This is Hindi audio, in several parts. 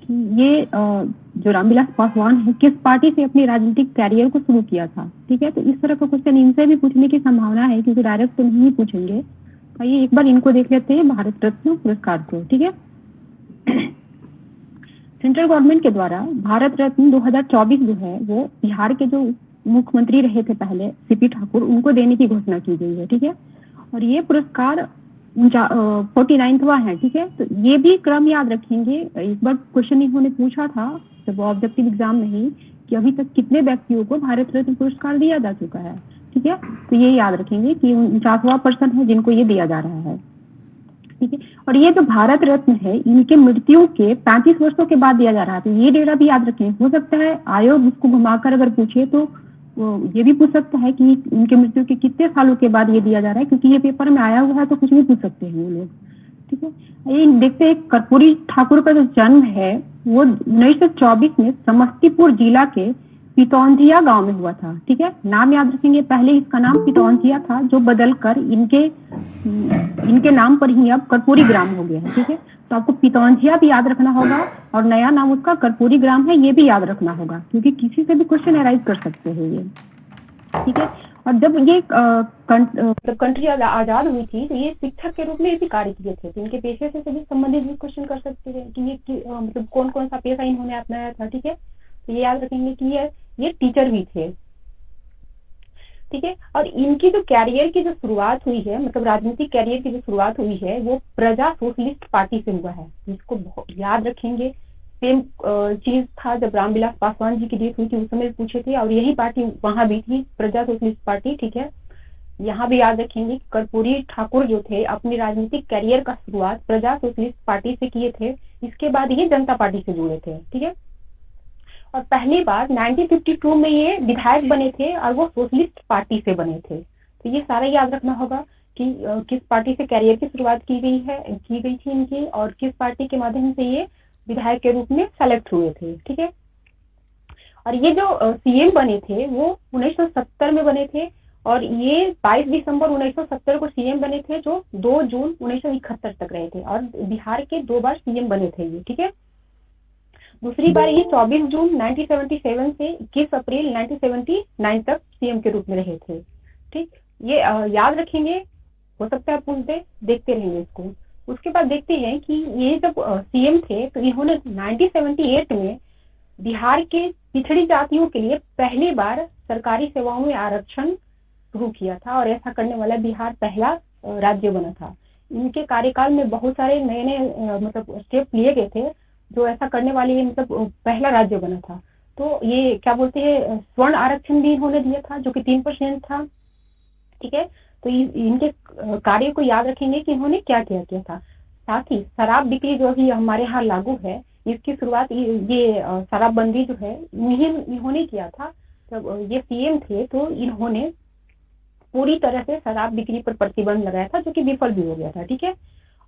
कि ये जो रामविलास पासवान है किस पार्टी से अपने राजनीतिक कैरियर को शुरू किया था। ठीक है, तो इस तरह का क्वेश्चन इनसे भी पूछने की संभावना है, क्योंकि डायरेक्ट तो नहीं पूछेंगे। आइए एक बार इनको देख लेते हैं, भारत रत्न पुरस्कार को। ठीक है, सेंट्रल गवर्नमेंट के द्वारा भारत रत्न 2024 जो है वो बिहार के जो मुख्यमंत्री रहे थे पहले सीपी ठाकुर, उनको देने की घोषणा की गई है। ठीक है, और ये पुरस्कार 49वां है। ठीक है, तो ये भी क्रम याद रखेंगे। एक बार क्वेश्चन इन्होंने पूछा था जब ऑब्जेक्टिव एग्जाम में ही कि अभी तक कितने व्यक्तियों को भारत रत्न पुरस्कार दिया जा चुका है। ठीक है, तो ये याद रखेंगे कि 49वां पर्सन है जिनको ये दिया जा रहा है। ठीक है, और ये जो भारत रत्न है इनके मृत्यु के 35 वर्षों के बाद दिया जा रहा है। तो ये डेटा भी याद रखें। हो सकता है आयोग उसको घुमाकर अगर पूछे तो ये भी पूछ सकता है कि इनके मृत्यु के कितने सालों के बाद ये दिया जा रहा है, क्योंकि ये पेपर में आया हुआ है तो कुछ भी पूछ सकते हैं वो लोग। ठीक है, ये देखते हैं कर्पूरी ठाकुर का जो जन्म है वो 1924 में समस्तीपुर जिला के पितौंधिया गांव में हुआ था। ठीक है, नाम याद रखेंगे। पहले इसका नाम पितौंधिया था जो बदलकर इनके नाम पर ही अब कर्पूरी ग्राम हो गया है। ठीक है, तो आपको पितौंधिया भी याद रखना होगा और नया नाम उसका कर्पूरी ग्राम है, ये भी याद रखना होगा, क्योंकि किसी से भी क्वेश्चन अराइज कर सकते हैं ये। ठीक है, और जब ये कंट्री आजाद हुई थी तो ये शिक्षक के रूप में भी कार्य किए थे। तो इनके पेशे से भी संबंधित भी क्वेश्चन कर सकते हैं कि ये मतलब कौन कौन सा पेशा इन्होंने अपनाया था। ठीक है, तो ये याद रखेंगे कि ये टीचर भी थे। ठीक है, और इनकी जो कैरियर की जो शुरुआत हुई है, मतलब राजनीतिक कैरियर की जो शुरुआत हुई है वो प्रजा सोशलिस्ट पार्टी से हुआ है। इसको याद रखेंगे। सेम चीज था जब रामविलास पासवान जी की डेथ हुई थी, उस समय पूछे थे, और यही पार्टी वहां भी थी, प्रजा सोशलिस्ट पार्टी। ठीक है, यहाँ भी याद रखेंगे कर्पूरी ठाकुर जो थे अपनी राजनीतिक कैरियर का शुरुआत प्रजा सोशलिस्ट पार्टी से किए थे। इसके बाद ये जनता पार्टी से जुड़े थे। ठीक है, और पहली बार 1952 में ये विधायक बने थे और वो सोशलिस्ट पार्टी से बने थे। तो ये सारा याद रखना होगा कि किस पार्टी से कैरियर की शुरुआत की गई थी इनकी, और किस पार्टी के माध्यम से ये विधायक के रूप में सेलेक्ट हुए थे। ठीक है, और ये जो सीएम बने थे वो 1970 में बने थे, और ये 22 दिसंबर 1970 को सीएम बने थे, जो 2 जून 1971 तक रहे थे, और बिहार के 2 बार सीएम बने थे ये। ठीक है, दूसरी बार ये 24 जून 1977 से 21 अप्रैल 1979 तक सीएम के रूप में रहे थे। ठीक, ये याद रखेंगे। हो सकता है पूछ दे, देखते रहेंगे इसको। उसके बाद देखते हैं कि ये जब सीएम थे तो इन्होंने 1978 में बिहार के पिछड़ी जातियों के लिए पहली बार सरकारी सेवाओं में आरक्षण शुरू किया था, और ऐसा करने वाला बिहार पहला राज्य बना था। इनके कार्यकाल में बहुत सारे नए नए मतलब स्टेप लिए गए थे जो ऐसा करने वाली मतलब पहला राज्य बना था। तो ये क्या बोलते हैं, स्वर्ण आरक्षण भी इन्होंने दिया था जो कि 3% था। ठीक है, तो इनके कार्य को याद रखेंगे कि इन्होंने क्या क्या किया था। साथ ही शराब बिक्री जो अभी हमारे यहाँ लागू है, इसकी शुरुआत ये शराबबंदी जो है इन्होंने किया था। जब ये सीएम थे तो इन्होंने पूरी तरह से शराब बिक्री पर प्रतिबंध लगाया था, जो कि विफल भी हो गया था। ठीक है,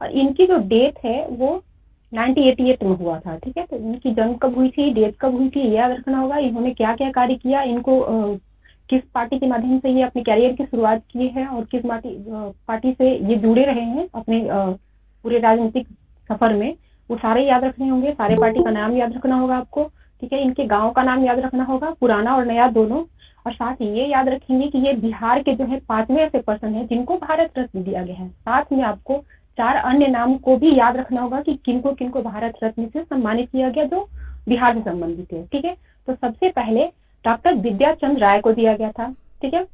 और इनकी जो डेथ है वो 1988 में हुआ था। ठीक है, तो इनकी जन्म कब हुई थी, डेथ कब हुई थी, याद रखना होगा। इन्होंने क्या क्या कार्य किया, इनको किस पार्टी के माध्यम से ये अपने कैरियर की शुरुआत की है, और किस पार्टी से ये जुड़े रहे हैं अपने पूरे राजनीतिक सफर में, वो सारे याद रखने होंगे। सारे पार्टी का नाम याद रखना होगा आपको। ठीक है, इनके गाँव का नाम याद रखना होगा, पुराना और नया दोनों। और साथ ही ये याद रखेंगे कि ये बिहार के जो है 5वें ऐसे पर्सन है जिनको भारत रत्न दिया गया है। साथ में आपको 4 अन्य नाम को भी याद रखना होगा कि किनको किनको भारत रत्न से सम्मानित किया गया जो बिहार से संबंधित है। ठीक है, तो सबसे पहले डॉक्टर विद्याचंद्र राय को दिया गया था। ठीक है,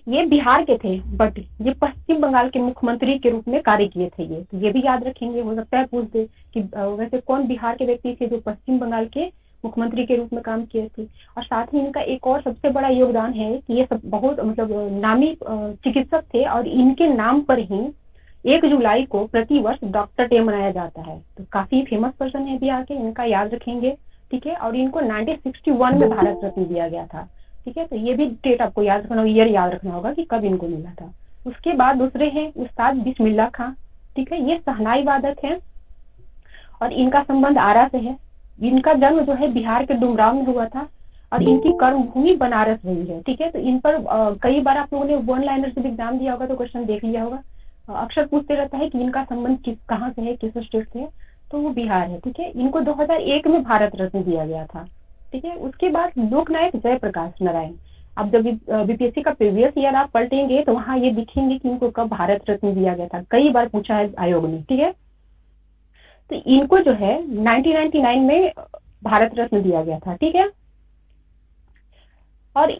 ये बिहार के थे बट ये पश्चिम बंगाल के मुख्यमंत्री के रूप में कार्य किए थे। ये भी याद रखेंगे। हो सकता है पूछ दे कि वैसे कौन बिहार के व्यक्ति थे जो पश्चिम बंगाल के मुख्यमंत्री के रूप में काम किए थे। और साथ ही इनका एक और सबसे बड़ा योगदान है कि ये सब बहुत मतलब नामी चिकित्सक थे, और इनके नाम पर ही 1 जुलाई को प्रति वर्ष डॉक्टर डे मनाया जाता है। तो काफी फेमस पर्सन है बिहार के, इनका याद रखेंगे। ठीक है, और इनको 1961 में भारत रत्न दिया गया था। ठीक है, तो ये भी डेट आपको याद रखना, ईयर याद रखना होगा कि कब इनको मिला था। उसके बाद दूसरे हैं उस्ताद बिस्मिल्लाह खां। ठीक है, ये शहनाई वादक है और इनका संबंध आरा से है। इनका जन्म जो है बिहार के डुमराव में हुआ था, और इनकी कर्मभूमि बनारस रही है। ठीक है, तो इन पर कई बार आप लोगों ने 1 लाइनर से एग्जाम दिया होगा तो क्वेश्चन देख लिया होगा। अक्सर पूछते रहता है कि इनका संबंध कहाँ से है, किस स्टेट से है। तो वो बिहार है, ठीक है। इनको 2001 में भारत रत्न दिया गया था, ठीक है। उसके बाद लोकनायक जयप्रकाश नारायण। अब जब बीपीएससी का प्रीवियस ईयर आप पलटेंगे तो वहां ये दिखेंगे कि इनको कब भारत रत्न दिया गया था, कई बार पूछा है आयोग ने, ठीक है। तो इनको जो है 1999 में भारत रत्न दिया गया था, ठीक है। और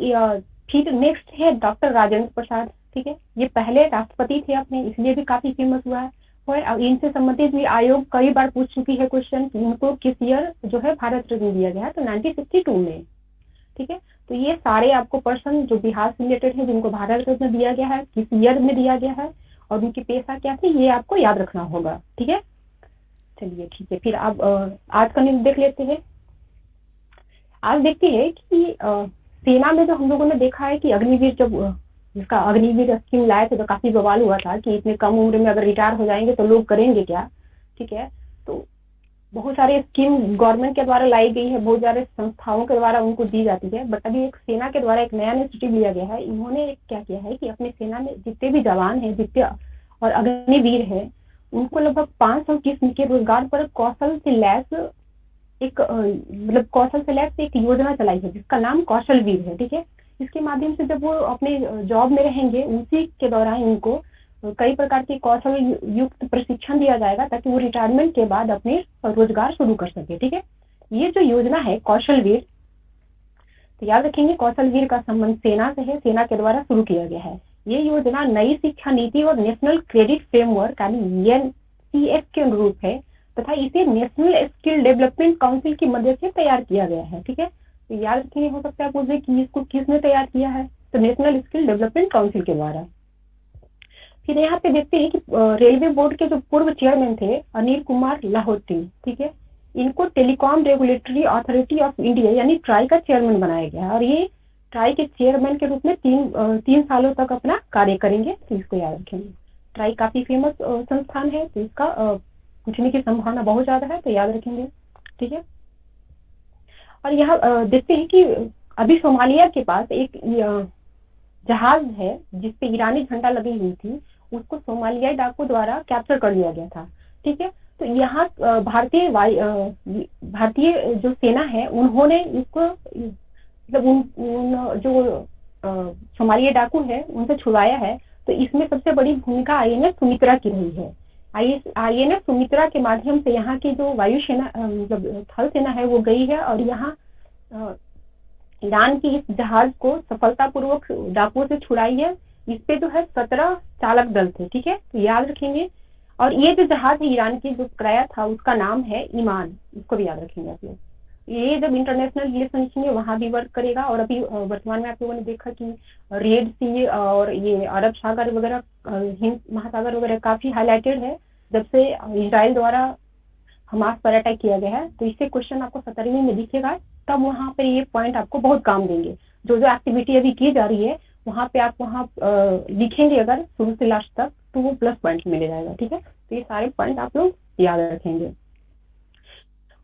फिर नेक्स्ट है डॉक्टर राजेंद्र प्रसाद, ठीक है। ये पहले राष्ट्रपति थे अपने, इसलिए भी काफी फेमस हुआ है। और इनसे संबंधित भी आयोग कई बार पूछ चुकी है क्वेश्चन कि इनको किस ईयर जो है भारत रत्न दिया गया है, तो 1962 में, ठीक है। तो ये सारे आपको पर्सन जो बिहार से रिलेटेड है जिनको भारत रत्न दिया गया है, किस ईयर में दिया गया है और उनकी पेशा क्या थी, ये आपको याद रखना होगा, ठीक है। चलिए ठीक है, फिर आप आज का न्यूज देख लेते हैं। आज देखते हैं कि सेना में जो हम लोगों ने देखा है कि अग्निवीर जब जिसका अग्निवीर स्कीम लाए थे तो काफी बवाल हुआ था कि इतने कम उम्र में अगर रिटायर हो जाएंगे तो लोग करेंगे क्या, ठीक है। तो बहुत सारे स्कीम गवर्नमेंट के द्वारा लाई गई है, बहुत सारे संस्थाओं के द्वारा उनको दी जाती है, बट अभी एक सेना के द्वारा एक नया इनिशिएटिव लिया गया है। इन्होंने क्या किया है कि अपनी सेना में जितने भी जवान है, जितने और अग्निवीर है, उनको लगभग 500 किस्म के रोजगार पर कौशल से लैस एक मतलब कौशल से लैस एक योजना चलाई है जिसका नाम कौशल वीर है, ठीक है। इसके माध्यम से जब वो अपने जॉब में रहेंगे उसी के दौरान उनको कई प्रकार के कौशल युक्त प्रशिक्षण दिया जाएगा ताकि वो रिटायरमेंट के बाद अपने रोजगार शुरू कर सके, ठीक है। ये जो योजना है कौशल वीर, तो याद रखेंगे कौशल वीर का संबंध सेना से है, सेना के द्वारा शुरू किया गया है। ये योजना नई शिक्षा नीति और नेशनल क्रेडिट फ्रेमवर्क यानी एनसीएफ के अनुरूप है तथा इसे नेशनल स्किल डेवलपमेंट काउंसिल की मदद से तैयार किया गया है, ठीक है। तो याद रखेंगे, हो सकता है पूछे कि इसको किसने तैयार किया है, तो नेशनल स्किल डेवलपमेंट काउंसिल के द्वारा। फिर यहाँ पे देखते हैं कि रेलवे बोर्ड के जो पूर्व चेयरमैन थे अनिल कुमार लाहौटी, ठीक है, इनको telecom regulatory authority of India यानी ट्राई का चेयरमैन बनाया गया है और ये ट्राई के चेयरमैन के रूप में तीन सालों तक अपना कार्य करेंगे, तो इसको याद रखेंगे। ट्राई काफी फेमस संस्थान है, तो इसका पूछने की संभावना बहुत ज्यादा है, तो याद रखेंगे, ठीक है। और यहाँ देखते हैं कि अभी सोमालिया के पास एक जहाज है जिसपे ईरानी झंडा लगी हुई थी, उसको सोमालियाई डाकू द्वारा कैप्चर कर लिया गया था, ठीक है। तो यहाँ भारतीय जो सेना है उन्होंने इसको मतलब उन जो सोमालिया डाकू है उनसे छुड़ाया है। तो इसमें सबसे बड़ी भूमिका आईएनएस सुमित्रा की रही है। आईएनएस सुमित्रा के माध्यम से यहाँ की जो वायुसेना मतलब थल सेना है वो गई है और यहाँ ईरान की इस जहाज को सफलतापूर्वक डाकुओं से छुड़ाई है। इस पे जो है 17 चालक दल थे, ठीक है, तो याद रखेंगे। और ये जो जहाज है ईरान की जो कराया था उसका नाम है ईमान, इसको भी याद रखेंगे आप लोग। ये जब इंटरनेशनल रिलेशन में वहां भी वर्क करेगा। और अभी वर्तमान में आप लोगों ने देखा कि रेड सी और ये अरब सागर वगैरह हिंद महासागर वगैरह काफी हाईलाइटेड है जब से इसराइल द्वारा हमास पर अटैक किया गया है। तो इससे क्वेश्चन आपको 17वीं में दिखेगा, तब वहां पर ये पॉइंट आपको बहुत काम देंगे। जो जो एक्टिविटी अभी की जा रही है वहां पे आप वहां लिखेंगे अगर शुरू से लास्ट तक तो वो प्लस पॉइंट मिल जाएगा, ठीक है। तो ये सारे पॉइंट आप लोग याद रखेंगे।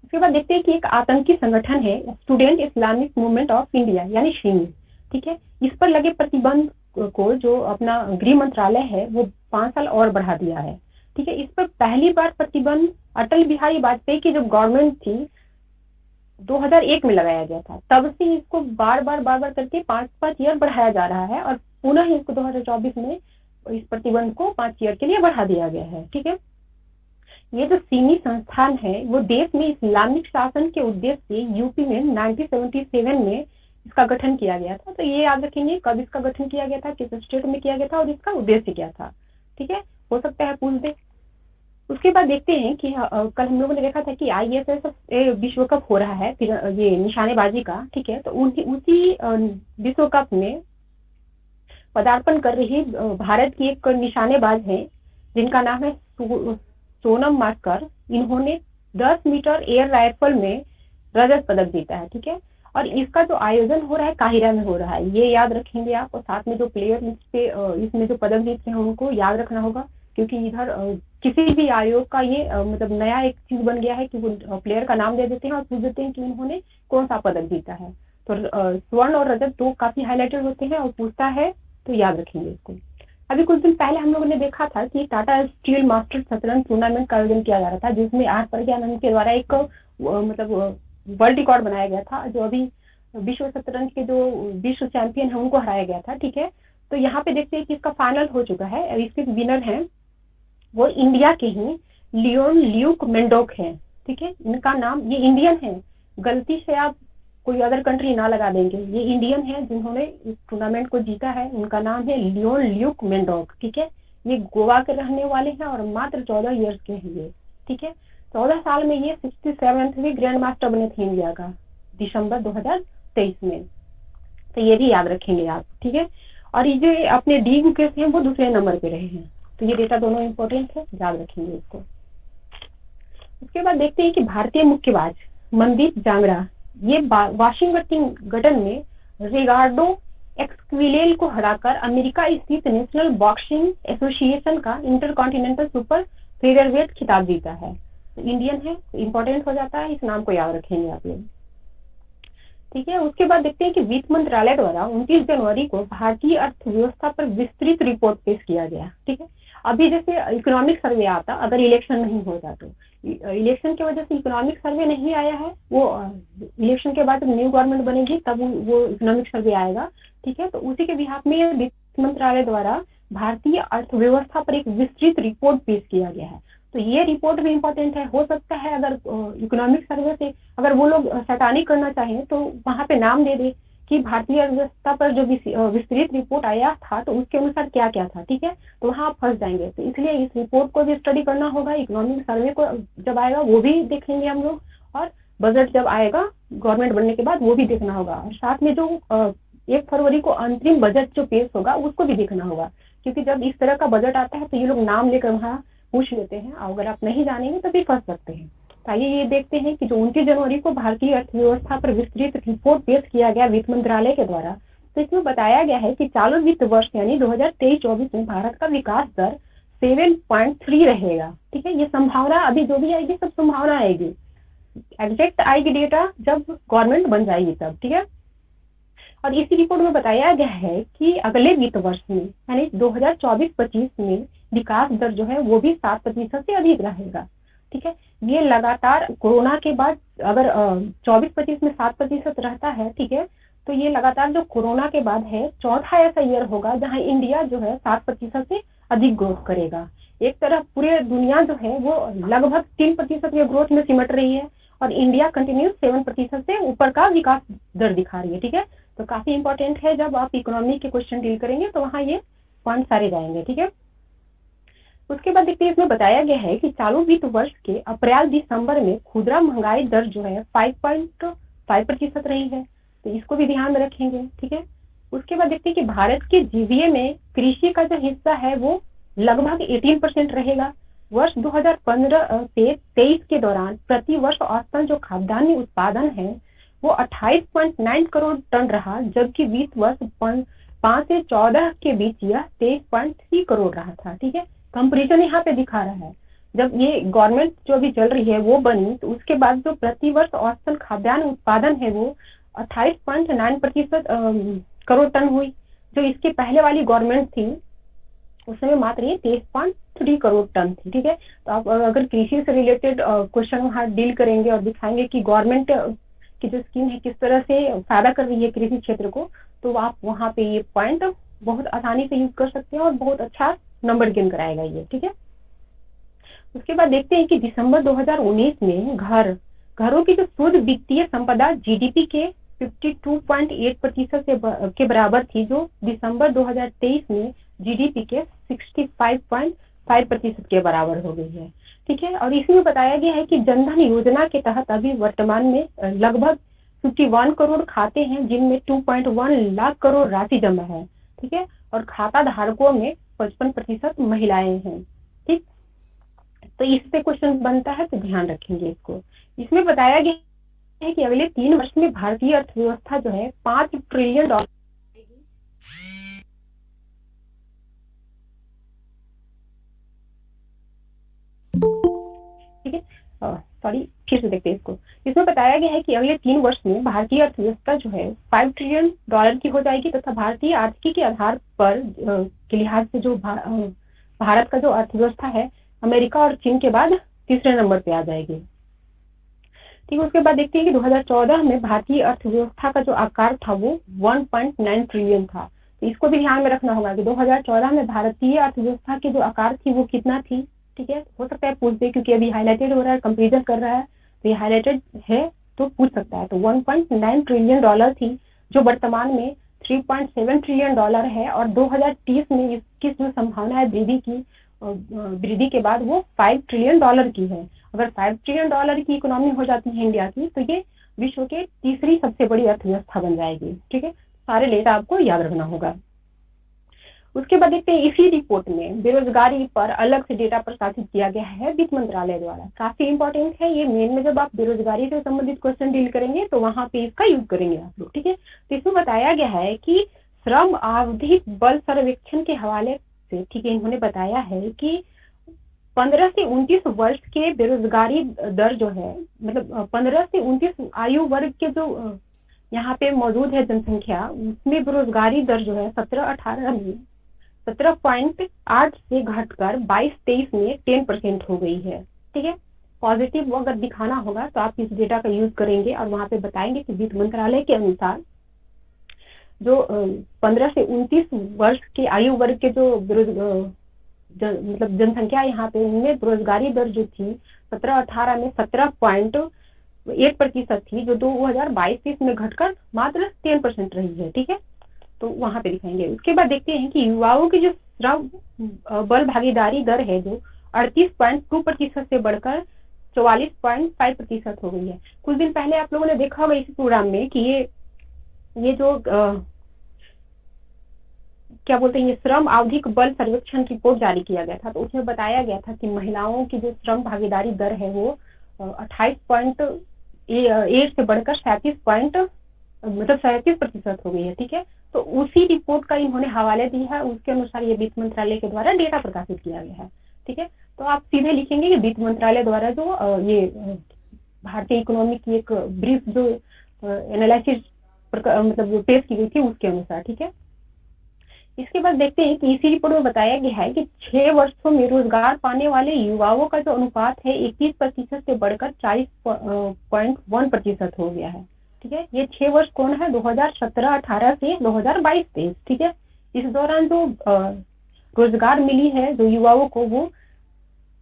उसके बाद देखते हैं कि एक आतंकी संगठन है student Islamic movement of India यानी शीन, ठीक है। इस पर लगे प्रतिबंध को जो अपना गृह मंत्रालय है वो 5 साल और बढ़ा दिया है, ठीक है। इस पर पहली बार प्रतिबंध अटल बिहारी वाजपेयी की जो गवर्नमेंट थी 2001 में लगाया गया था, तब से इसको बार बार करके 5 ईयर बढ़ाया जा रहा है और पुनः इसको 2024 में इस प्रतिबंध को 5 ईयर के लिए बढ़ा दिया गया है, ठीक है। ये जो सीनी संस्थान है वो देश में इस्लामिक शासन के उद्देश्य से यूपी में 1977 में इसका गठन किया गया था। तो ये याद रखेंगे कब इसका गठन किया गया था, किस स्टेट में किया गया था और इसका उद्देश्य क्या था, ठीक है। हो सकता है पूछ दे। उसके बाद देखते हैं कि कल हम लोगों ने देखा था कि आईएसएस विश्व कप हो रहा है, फिर ये निशानेबाजी का, ठीक है। तो उसी विश्व कप में पदार्पण कर रही भारत की एक निशानेबाज है जिनका नाम है सोनम मास्कर। इन्होंने 10 मीटर एयर राइफल में रजत पदक जीता है, ठीक है। और इसका जो आयोजन हो रहा है काहिरा में हो रहा है, ये याद रखेंगे आप। और साथ में जो प्लेयर इसमें जो पदक जीतते हैं उनको याद रखना होगा, क्योंकि इधर किसी भी आयोग का ये मतलब नया एक चीज बन गया है कि वो प्लेयर का नाम दे देते हैं और पूछ देते हैं कि उन्होंने कौन सा पदक जीता है। तो स्वर्ण और रजत दो काफी हाईलाइटेड होते हैं और पूछता है, तो याद रखेंगे इसको। अभी कुछ दिन पहले हम लोगों ने देखा था कि टाटा स्टील मास्टर शतरंज टूर्नामेंट का आयोजन किया जा रहा था, जिसमें आर प्रज्ञानंद के द्वारा एक मतलब वर्ल्ड रिकॉर्ड बनाया गया था, जो अभी विश्व शतरंज के जो विश्व चैंपियन है उनको हराया गया था। ठीक है, तो यहाँ पे देखते हैं कि इसका फाइनल हो चुका है। इसके विनर हैं वो इंडिया के ही लियोन ल्यूक मेंडोक है। ठीक है, इनका नाम, ये इंडियन है, गलती से आप कोई अदर कंट्री ना लगा देंगे, ये इंडियन है जिन्होंने इस टूर्नामेंट को जीता है। उनका नाम है लियोन ल्यूक मेंडोक। ठीक है, ये गोवा के रहने वाले हैं और मात्र 14 ईयर्स के हैं ये। ठीक है, 14 साल में ये 67वीं ग्रैंड मास्टर बने थे इंडिया का, दिसंबर 2023 में। तो ये भी याद रखेंगे आप। ठीक है, और ये जो अपने डी गुकेश हैं वो दूसरे नंबर पे रहे हैं, तो ये डेटा दोनों इंपॉर्टेंट है, याद रखेंगे इसको। उसके बाद देखते हैं कि भारतीय मुक्केबाज मनदीप जांगड़ा, ये वाशिंगटन में रिगार्डो एक्सक्विलेल को हराकर अमेरिका स्थित नेशनल बॉक्सिंग एसोसिएशन का इंटरकॉन्टिनेंटल सुपर फेदरवेट खिताब जीता है। तो इंडियन है, इंपॉर्टेंट हो जाता है, इस नाम को याद रखेंगे आप लोग। ठीक है, उसके बाद देखते हैं कि वित्त मंत्रालय द्वारा 29 जनवरी को भारतीय अर्थव्यवस्था पर विस्तृत रिपोर्ट पेश किया गया। ठीक है, अभी जैसे इकोनॉमिक सर्वे आता, अगर इलेक्शन नहीं होता तो इलेक्शन की वजह से इकोनॉमिक सर्वे नहीं आया है, वो इलेक्शन के बाद जब न्यू गवर्नमेंट बनेगी तब वो इकोनॉमिक सर्वे आएगा। ठीक है, तो उसी के बिहाफ में वित्त मंत्रालय द्वारा भारतीय अर्थव्यवस्था पर एक विस्तृत रिपोर्ट पेश किया गया है। तो ये रिपोर्ट भी इम्पोर्टेंट है। हो सकता है अगर इकोनॉमिक सर्वे से अगर वो लोग सैटानिक करना चाहें तो वहां पे नाम दे दे कि भारतीय अर्थव्यवस्था पर जो विस्तृत रिपोर्ट आया था तो उसके अनुसार क्या क्या था। ठीक है, तो वहां आप फंस जाएंगे, तो इसलिए इस रिपोर्ट को भी स्टडी करना होगा। इकोनॉमिक सर्वे को जब आएगा वो भी देखेंगे हम लोग, और बजट जब आएगा गवर्नमेंट बनने के बाद वो भी देखना होगा, और साथ में जो 1 फरवरी को अंतरिम बजट जो पेश होगा उसको भी देखना होगा, क्योंकि जब इस तरह का बजट आता है तो ये लोग नाम लेकर वहाँ पूछ लेते हैं, और अगर आप नहीं जानेंगे तो भी फंस सकते हैं। तो आइए ये देखते हैं कि जो 29 जनवरी को भारतीय अर्थव्यवस्था पर विस्तृत रिपोर्ट पेश किया गया वित्त मंत्रालय के द्वारा, तो इसमें बताया गया है कि चालू वित्त वर्ष यानी 2023-24 में भारत का विकास दर 7.3 रहेगा। ठीक है, ये संभावना अभी जो भी आएगी सब संभावना आएगी, एग्जैक्ट आएगी डेटा जब गवर्नमेंट बन जाएगी तब। ठीक है, और इसी रिपोर्ट में बताया गया है कि अगले वित्त वर्ष में यानी 2024-25 में विकास दर जो है वो भी 7% से अधिक रहेगा। ठीक है, ये लगातार कोरोना के बाद अगर 24-25 में 7% रहता है, ठीक है, तो ये लगातार जो कोरोना के बाद है चौथा ऐसा ईयर होगा जहां इंडिया जो है 7% से अधिक ग्रोथ करेगा। एक तरफ पूरे दुनिया जो है वो लगभग 3% के ग्रोथ में सिमट रही है, और इंडिया कंटिन्यूस 7% से ऊपर का विकास दर दिखा रही है। ठीक है, तो काफी इंपॉर्टेंट है, जब आप इकोनॉमी के क्वेश्चन डील करेंगे तो वहां ये पॉइंट सारे जाएंगे। ठीक है, उसके बाद देखिए इसमें बताया गया है कि चालू वित्त वर्ष के अप्रैल दिसंबर में खुदरा महंगाई दर जो है 5.5% रही है, तो इसको भी ध्यान में रखेंगे। ठीक है, उसके बाद देखते हैं कि भारत के जीडीपी में कृषि का जो हिस्सा है वो लगभग 18% रहेगा। वर्ष 2015 से 23 के दौरान प्रति वर्ष औसतन जो खाद्यान्न उत्पादन है वो 28.9 करोड़ टन रहा, जबकि वित्त वर्ष 5 से 14 के बीच यह 23.3 करोड़ रहा था। ठीक है, कंपेरिजन यहाँ पे दिखा रहा है, जब ये गवर्नमेंट जो भी चल रही है वो बनी तो उसके बाद जो प्रति वर्ष औसतन खाद्यान्न उत्पादन है वो 28.9% करोड़ टन हुई। जो इसके पहले वाली गवर्नमेंट थी उस समय मात्र ये 23.3 करोड़ टन थी। ठीक है, तो आप अगर कृषि से रिलेटेड क्वेश्चन वहाँ डील करेंगे और दिखाएंगे कि गवर्नमेंट की जो स्कीम है किस तरह से फायदा कर रही है कृषि क्षेत्र को, तो आप वहाँ पे ये पॉइंट बहुत आसानी से यूज कर सकते हैं और बहुत अच्छा नंबर गेन कराएगा ये। ठीक है, उसके बाद देखते हैं कि दिसंबर 2019 में घरों की जो शुद्ध वित्तीय संपदा जीडीपी के 52.8% के बराबर थी, जो दिसंबर 2023 में जीडीपी के 65.5% के बराबर हो गई है। ठीक है, और इसमें बताया गया है कि जनधन योजना के तहत अभी वर्तमान में लगभग 51 करोड़ खाते हैं, जिनमें 2.1 लाख करोड़ राशि जमा है। ठीक है, और खाता धारकों में 55% महिलाएं हैं। ठीक, तो इस पे क्वेश्चन बनता है तो ध्यान रखेंगे इसको। इसमें बताया गया है कि अगले 3 वर्ष में भारतीय अर्थव्यवस्था जो है $5 ट्रिलियन। ठीक है, सॉरी फिर से देखते हैं इसको। इसमें बताया गया है कि अगले 3 वर्ष में भारतीय अर्थव्यवस्था जो है $5 ट्रिलियन की हो जाएगी तथा भारतीय आर्थिकी के आधार पर के लिहाज से जो भारत का जो अर्थव्यवस्था है अमेरिका और चीन के बाद तीसरे नंबर पे आ जाएगी। ठीक है, उसके बाद देखते हैं कि 2014 में भारतीय अर्थव्यवस्था का जो आकार था वो 1.9 ट्रिलियन था। तो इसको भी ध्यान में रखना होगा कि 2014 में भारतीय अर्थव्यवस्था की जो आकार थी वो कितना थी। ठीक है, हो सकता है पूछ दे क्योंकि अभी हाईलाइटेड हो रहा है, कंपेरिजन कर रहा है, तो ये हाईलाइटेड है तो पूछ सकता है। तो 1.9 ट्रिलियन डॉलर थी जो वर्तमान में 3.7 ट्रिलियन डॉलर है और 2030 में इसकी जो संभावना है वृद्धि के बाद वो 5 ट्रिलियन डॉलर की है। अगर 5 ट्रिलियन डॉलर की इकोनॉमी हो जाती है इंडिया की तो ये विश्व के तीसरी सबसे बड़ी अर्थव्यवस्था बन जाएगी। ठीक है, सारे डेटा आपको याद रखना होगा। उसके बाद देखते हैं इसी रिपोर्ट में बेरोजगारी पर अलग से डेटा प्रकाशित किया गया है वित्त मंत्रालय द्वारा। काफी इंपॉर्टेंट है ये, मेन में जब आप बेरोजगारी से संबंधित क्वेश्चन डील करेंगे तो वहां पे इसका यूज करेंगे आप लोग। ठीक है, तो इसमें बताया गया है कि श्रम आवधिक बल सर्वेक्षण के हवाले से, ठीक है, इन्होंने बताया है कि 15 से 29 वर्ष के बेरोजगारी दर जो है, मतलब 15 से 29 आयु वर्ग के जो यहाँ पे मौजूद है जनसंख्या, उसमें बेरोजगारी दर जो है 17-18 में 17.8 से घटकर 22-23 में 10% हो गई है। ठीक है, पॉजिटिव अगर दिखाना होगा तो आप इस डेटा का यूज करेंगे और वहां पे बताएंगे कि वित्त मंत्रालय के अनुसार जो 15 से 29 वर्ष के आयु वर्ग के जो मतलब जनसंख्या यहाँ पे उनमें बेरोजगारी दर जो थी 17-18 में 17.1% थी, जो 2022-23 में घटकर मात्र 10% रही है। ठीक है, तो वहां पे दिखाएंगे। उसके बाद देखते हैं कि युवाओं की जो श्रम बल भागीदारी दर है जो 38.2% से बढ़कर 44.5% हो गई है। कुछ दिन पहले आप लोगों ने देखा होगा इस प्रोग्राम में कि ये जो क्या बोलते हैं, ये श्रम आवधिक बल सर्वेक्षण रिपोर्ट जारी किया गया था, तो उसमें बताया गया था कि महिलाओं की जो श्रम भागीदारी दर है वो 28.8 से बढ़कर 37% हो गई है। ठीक है, तो उसी रिपोर्ट का इन्होंने हवाले दिया है, उसके अनुसार ये वित्त मंत्रालय के द्वारा डेटा प्रकाशित किया गया है। ठीक है, तो आप सीधे लिखेंगे कि वित्त मंत्रालय द्वारा जो ये भारतीय इकोनॉमी की एक ब्रीफ जो एनालिसिस मतलब पेश की गई थी उसके अनुसार। ठीक है, इसके बाद देखते हैं कि इसी रिपोर्ट में बताया गया है कि 6 वर्षों में रोजगार पाने वाले युवाओं का जो अनुपात है 21% से बढ़कर 40.1% हो गया है। ठीक है, ये 6 वर्ष कौन है, 2017-18 से 2022-23। ठीक है, इस दौरान जो रोजगार मिली है जो युवाओं को वो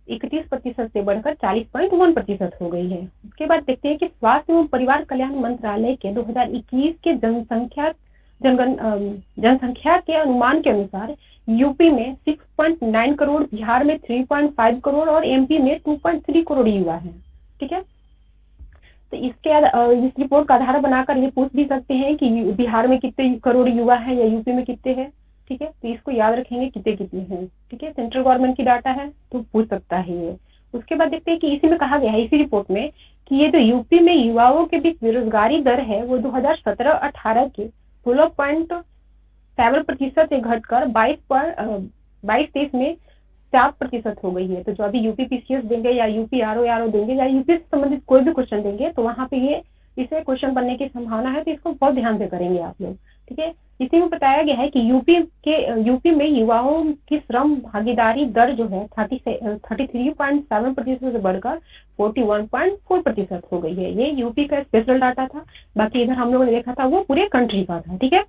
31% से बढ़कर 40.1% हो गई है। उसके बाद देखते हैं कि स्वास्थ्य एवं परिवार कल्याण मंत्रालय के 2021 के जनसंख्या के अनुमान के अनुसार यूपी में 6.9 करोड़, बिहार में 3.5 करोड़ और एमपी में 2.3 करोड़ युवा हैं। ठीक है, तो इस रिपोर्ट का आधार बनाकर ये पूछ भी सकते हैं कि बिहार में कितने करोड़ युवा हैं या यूपी में कितने हैं। ठीक है, तो इसको याद रखेंगे कितने कितने हैं। ठीक है, सेंट्रल गवर्नमेंट की डाटा है तो पूछ सकता है ये। उसके बाद देखते हैं कि इसी में कहा गया है, इसी रिपोर्ट में, कि ये जो यूपी में युवाओं के बीच बेरोजगारी दर है वो 2017-18 के 16.7% से घटकर 22-23 में 7% हो गई है। तो जो अभी यूपी पीसीएस देंगे या यूपी आरओ देंगे या यूपी से संबंधित कोई भी क्वेश्चन देंगे तो वहां पे ये इसे क्वेश्चन बनने की संभावना है, तो इसको बहुत ध्यान से करेंगे आप लोग। ठीक है, इसी में बताया गया है कि यूपी में युवाओं की श्रम भागीदारी दर जो है 33.7% से बढ़कर 41.4% हो गई है। ये यूपी का स्पेशल डाटा था, बाकी इधर हम लोगों ने देखा था वो पूरे कंट्री का था। ठीक है,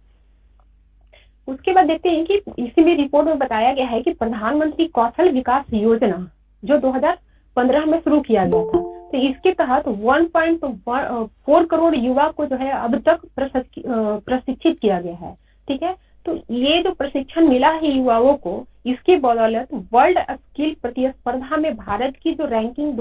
उसके बाद देखते हैं कि इसी में रिपोर्ट में बताया गया है कि प्रधानमंत्री कौशल विकास योजना जो 2015 में शुरू किया गया था, तो इसके तहत 1.4 करोड़ युवा को जो है अब तक प्रशिक्षित किया गया है। ठीक है, तो ये जो प्रशिक्षण मिला है युवाओं को, इसके बदौलत वर्ल्ड स्किल प्रतिस्पर्धा में भारत की जो रैंकिंग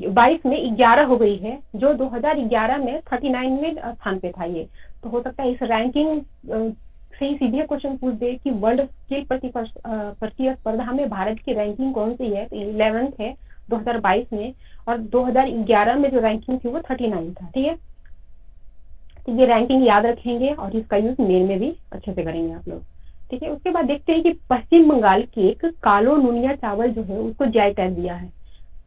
22 में 11 हो गई है, जो 2011 में 39वें स्थान पे था ये। तो हो सकता है इस रैंकिंग से ही सीधे क्वेश्चन पूछ दे कि वर्ल्ड स्किल प्रतिस्पर्धा में भारत की रैंकिंग कौन सी है, तो 11th है 2022 में, और 2011 में जो रैंकिंग थी वो 39 था। ठीक है, तो ये रैंकिंग याद रखेंगे और इसका यूज मेल में भी अच्छे से करेंगे आप लोग। ठीक है, उसके बाद देखते हैं कि पश्चिम बंगाल के एक कालो नुनिया चावल जो है उसको जीआई टैग दिया है।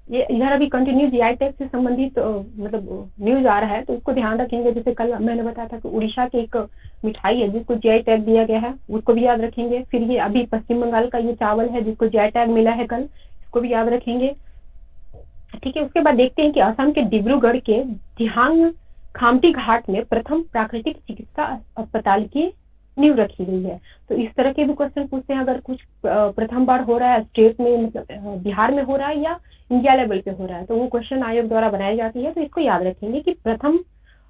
ये इधर अभी कंटिन्यू जीआई टैग से संबंधित मतलब न्यूज आ रहा है, तो उसको ध्यान रखेंगे। जैसे कल मैंने बताया था कि उड़ीसा की एक मिठाई है जिसको जीआई टैग दिया गया है, उसको भी याद रखेंगे। फिर ये अभी पश्चिम बंगाल का ये चावल है जिसको जीआई टैग मिला है कल, इसको भी याद रखेंगे। ठीक है, उसके बाद देखते हैं कि असम के डिब्रूगढ़ के दिहांग खामती घाट में प्रथम प्राकृतिक चिकित्सा अस्पताल की नींव रखी गई है। तो इस तरह के भी क्वेश्चन पूछते हैं, अगर कुछ प्रथम बार हो रहा है स्टेट में, मतलब बिहार में हो रहा है या इंडिया लेवल पे हो रहा है, तो वो क्वेश्चन आयोग द्वारा बनाई जाती है। तो इसको याद रखेंगे कि प्रथम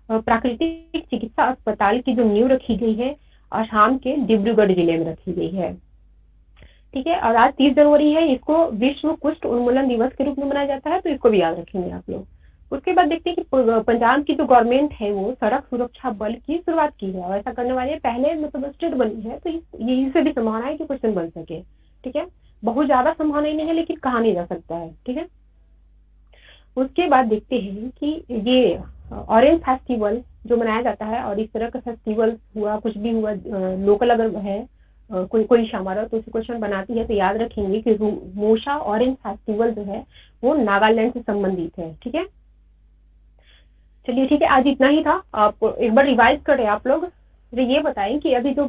प्राकृतिक चिकित्सा अस्पताल की जो नींव रखी गई है असम के डिब्रूगढ़ जिले में रखी गई है। ठीक है, और आज 30 जनवरी है, इसको विश्व कुष्ठ उन्मूलन दिवस के रूप में मनाया जाता है, तो इसको भी याद रखेंगे आप लोग। उसके बाद देखते हैं कि पंजाब की जो गवर्नमेंट है वो सड़क सुरक्षा बल की शुरुआत की है, और ऐसा करने वाले पहले मतलब स्टेट बनी है, तो ये इससे भी संभावना है कि क्वेश्चन बन सके। ठीक है, बहुत ज्यादा संभावना नहीं है लेकिन कहा नहीं जा सकता है। ठीक है, उसके बाद देखते हैं कि ये ऑरेंज फेस्टिवल जो मनाया जाता है, और इस तरह का फेस्टिवल हुआ कुछ भी हुआ लोकल अगर है कोई समारोह, तो उसे क्वेश्चन बनाती है, तो याद रखेंगे कि मोशा ऑरेंज फेस्टिवल जो है वो नागालैंड से संबंधित है। ठीक है, चलिए ठीक है, आज इतना ही था। आप एक बार रिवाइज करें आप लोग। तो ये बताएं कि अभी जो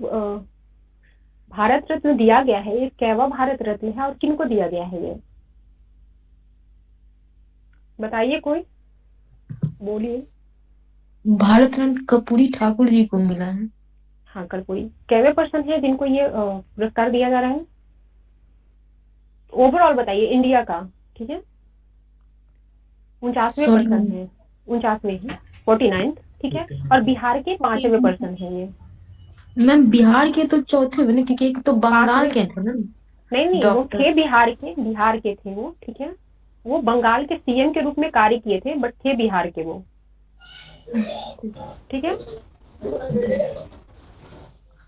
भारत रत्न दिया गया है ये कैवा भारत रत्न है और किनको दिया गया है, ये बताइए, कोई बोलिए। भारत रत्न कर्पूरी ठाकुर जी को मिला है। हाँ, कर्पूरी कैवे पर्सन है जिनको ये पुरस्कार दिया जा रहा है, ओवरऑल बताइए इंडिया का। ठीक है, 49वें पर्सन सॉरी है, 49वें है, 49। ठीक है, और बिहार के 5वें पर्सन है ये। मैम, बिहार के तो चौथे बने क्योंकि एक तो बंगाल 5वें, के थे ना। नहीं नहीं, वो डॉक्टर। थे बिहार के थे वो। ठीक है, वो बंगाल के सीएम के रूप में कार्य किए थे, बट थे बिहार के वो। ठीक है,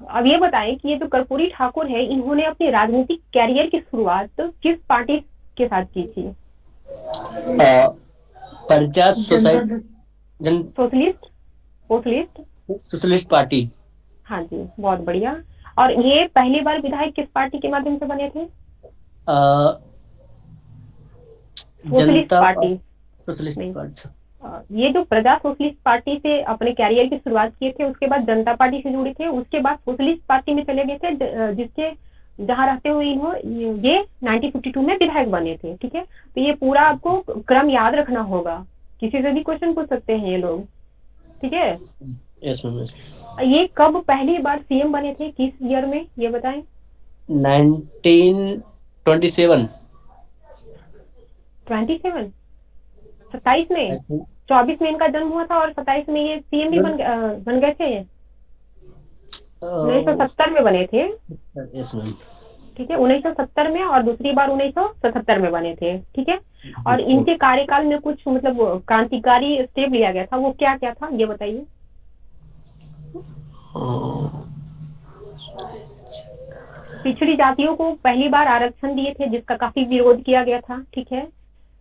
अब ये बताएं कि ये जो कर्पूरी ठाकुर है इन्होंने अपनी राजनीतिक कैरियर की शुरुआत किस पार्टी के साथ की थी? प्रजा जनता सोसाइटी, दल। जन सोशलिस्ट, सोशलिस्ट। Socialist party. हाँ जी, बहुत बढ़िया। और ये पहली बार विधायक किस पार्टी के माध्यम से बने थे? अ, सोशलिस्ट जनता पार्टी। सोशलिस्ट नहीं, पार्टी। ये जो प्रजा सोशलिस्ट पार्टी से अपने कैरियर की शुरुआत किए थे, उसके बाद जनता पार्टी से जुड़े थे, उसके बाद सोशलिस्ट पार्टी में चले गए थे, जिसके जहां रहते हुए इन्होंने ये 1952 में विधायक बने थे। ठीक है, तो ये पूरा आपको क्रम याद रखना होगा, किसी से भी क्वेश्चन पूछ सकते हैं ये लोग। ठीक है, यस मैम। ये कब पहली बार सीएम बने थे, किस ईयर में, ये बताएं। 1927। 27, 27 में, 24 में इनका जन्म हुआ था और 27 में ये सीएम भी बन गए थे। 1970 में बने थे। Yes ma'am. ठीक है, 1970 में, और दूसरी बार 1977 में बने थे। ठीक है, और इनके कार्यकाल में कुछ मतलब क्रांतिकारी स्टेप लिया गया था, वो क्या क्या था ये बताइए। पिछड़ी जातियों को पहली बार आरक्षण दिए थे जिसका काफी विरोध किया गया था। ठीक है,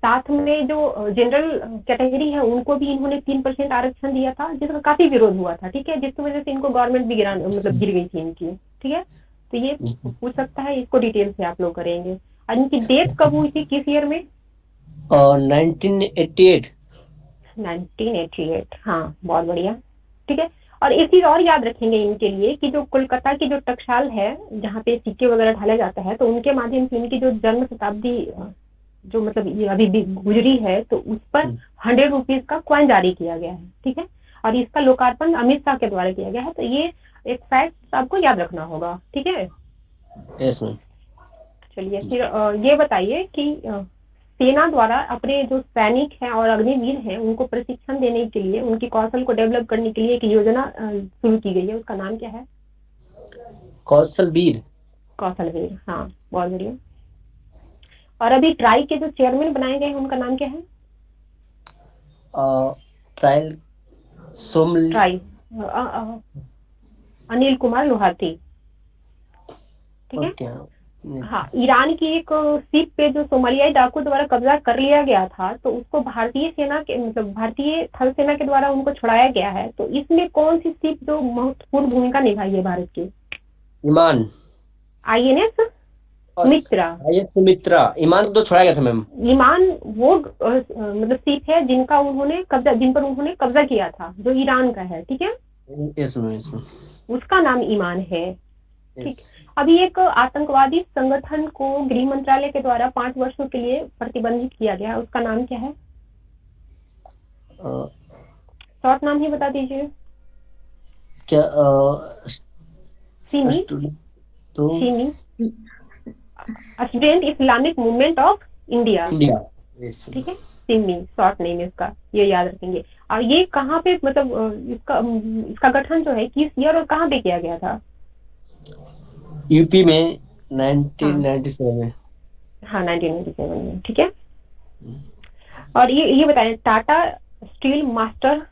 साथ में जो जनरल कैटेगरी है उनको भी इन्होंने 3% आरक्षण दिया था जिसका काफी विरोध हुआ था। ठीक है, जिसकी वजह से इनको गवर्नमेंट भी गिरा मतलब गिर गई थी इनकी। ठीक है, तो ये पूछ सकता है, इसको डिटेल से आप लोग करेंगे। और इनकी डेथ कब हुई थी, किस ईयर में? और 1988। 1988, हाँ, बहुत बढ़िया। ठीक है, और एक चीज और याद रखेंगे इनके लिए कि जो कोलकाता की जो टकसाल है जहाँ पे सिक्के वगैरह ढाला जाता है, तो उनके माध्यम से इनकी जो जन्म शताब्दी जो मतलब ये अभी भी गुजरी है, तो उस पर 100 रुपीज का कॉइन जारी किया गया है। ठीक है, और इसका लोकार्पण अमित शाह के द्वारा किया गया है, तो ये एक फैक्ट आपको याद रखना होगा। ठीक है, यस मैम। चलिए फिर ये बताइए कि सेना द्वारा अपने जो सैनिक हैं और अग्निवीर हैं उनको प्रशिक्षण देने के लिए, उनके कौशल को डेवलप करने के लिए एक योजना शुरू की गई है, उसका नाम क्या है? कौशल वीर। कौशलवीर, हाँ, बहुत बढ़िया। और अभी ट्राई के जो चेयरमैन बनाए गए हैं उनका नाम क्या है? ट्रायल सोमल। ट्राई अनिल कुमार लोहाती। ठीक है, ओके। हाँ, ईरान की एक शिप पे जो सोमालियाई डाकू द्वारा कब्जा कर लिया गया था, तो उसको भारतीय सेना के मतलब भारतीय थल सेना के द्वारा उनको छुड़ाया गया है, तो इसमें कौन सी शिप जो महत्वपूर्ण भूमिका निभाई है भारत की? ईमान। आईएनएस सुमित्रा। ये सुमित्रा, ईमान को तो छोड़ा गया था मैम। ईमान वो मतलब सीप है जिन पर उन्होंने कब्जा किया था, जो ईरान का है, ठीक है। यस मैम, यस मैम, उसका नाम ईमान है। ठीक। यस। अभी एक आतंकवादी संगठन को गृह मंत्रालय के द्वारा 5 वर्षों के लिए प्रतिबंधित किया गया, उसका नाम क्या है? शॉर्ट नाम ही बता दीजिए। क्या सिमी। तो Simi, student Islamic movement of India. India, yes. ठीक है, सिमी शॉर्ट नेम है इसका, ये याद रखेंगे। और ये कहाँ पे मतलब इसका गठन जो है किस ईयर और कहाँ पे किया गया था? यूपी में 1997 में। हाँ 1997 में, ठीक है। और ये बताएं, टाटा स्टील मास्टर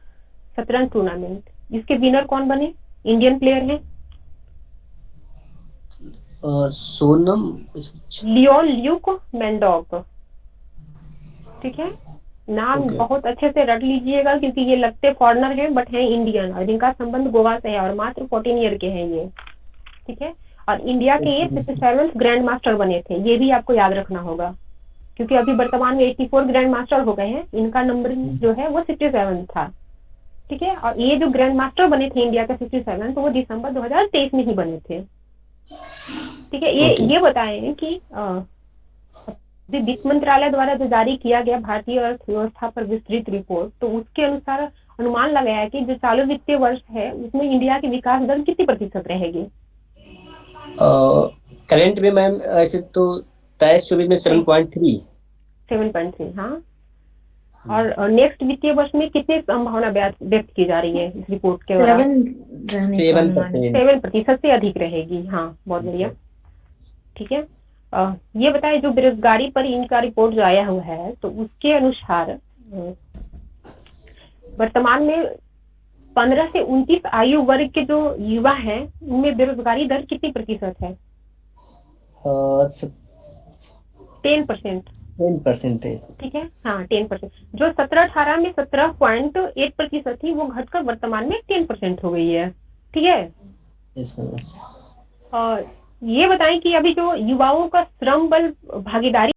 शतरंज टूर्नामेंट, इसके विनर कौन बने? इंडियन प्लेयर हैं। सोनम, लियोन ल्यूक मैंडोक। ठीक है, नाम ओके। बहुत अच्छे से रट लीजिएगा क्योंकि ये लगते फॉरेनर हैं बट हैं इंडियन, और जिनका संबंध गोवा से है और मात्र 14 ईयर के हैं ये। ठीक है, और इंडिया के ये 67 ग्रैंड मास्टर बने थे, ये भी आपको याद रखना होगा क्योंकि अभी वर्तमान में 84 ग्रैंड मास्टर हो गए हैं, इनका नंबर जो है वो 67 था। ठीक है, और ये जो ग्रैंड मास्टर बने थे इंडिया के 67, तो वो दिसंबर 2023 में ही बने थे। ठीक है, ये बताएं कि वित्त मंत्रालय द्वारा जो जारी किया गया भारतीय अर्थव्यवस्था पर विस्तृत रिपोर्ट, तो उसके अनुसार अनुमान लगाया है कि जो चालू वित्तीय वर्ष है उसमें इंडिया की विकास दर कितनी प्रतिशत रहेगी? करंट में मैम ऐसे तो 23-24 में 7.3। 7.3, हाँ। और नेक्स्ट वित्तीय वर्ष में कितनी संभावना व्यक्त की जा रही है इस रिपोर्ट के द्वारा? 7% से अधिक रहेगी। हाँ, बहुत बढ़िया। ठीक है, ये बताएं जो बेरोजगारी पर इनका रिपोर्ट जो आया हुआ है, तो उसके अनुसार वर्तमान में 15 से 29 आयु वर्ग के जो युवा हैं उनमें बेरोजगारी दर कितनी प्रतिशत है? 10%। 10%। ठीक है, हाँ 10%। जो 17-18 में 17.8% थी, वो घटकर वर्तमान में 10% हो गई है। ठीक है, और ये बताएं कि अभी जो युवाओं का श्रम बल भागीदारी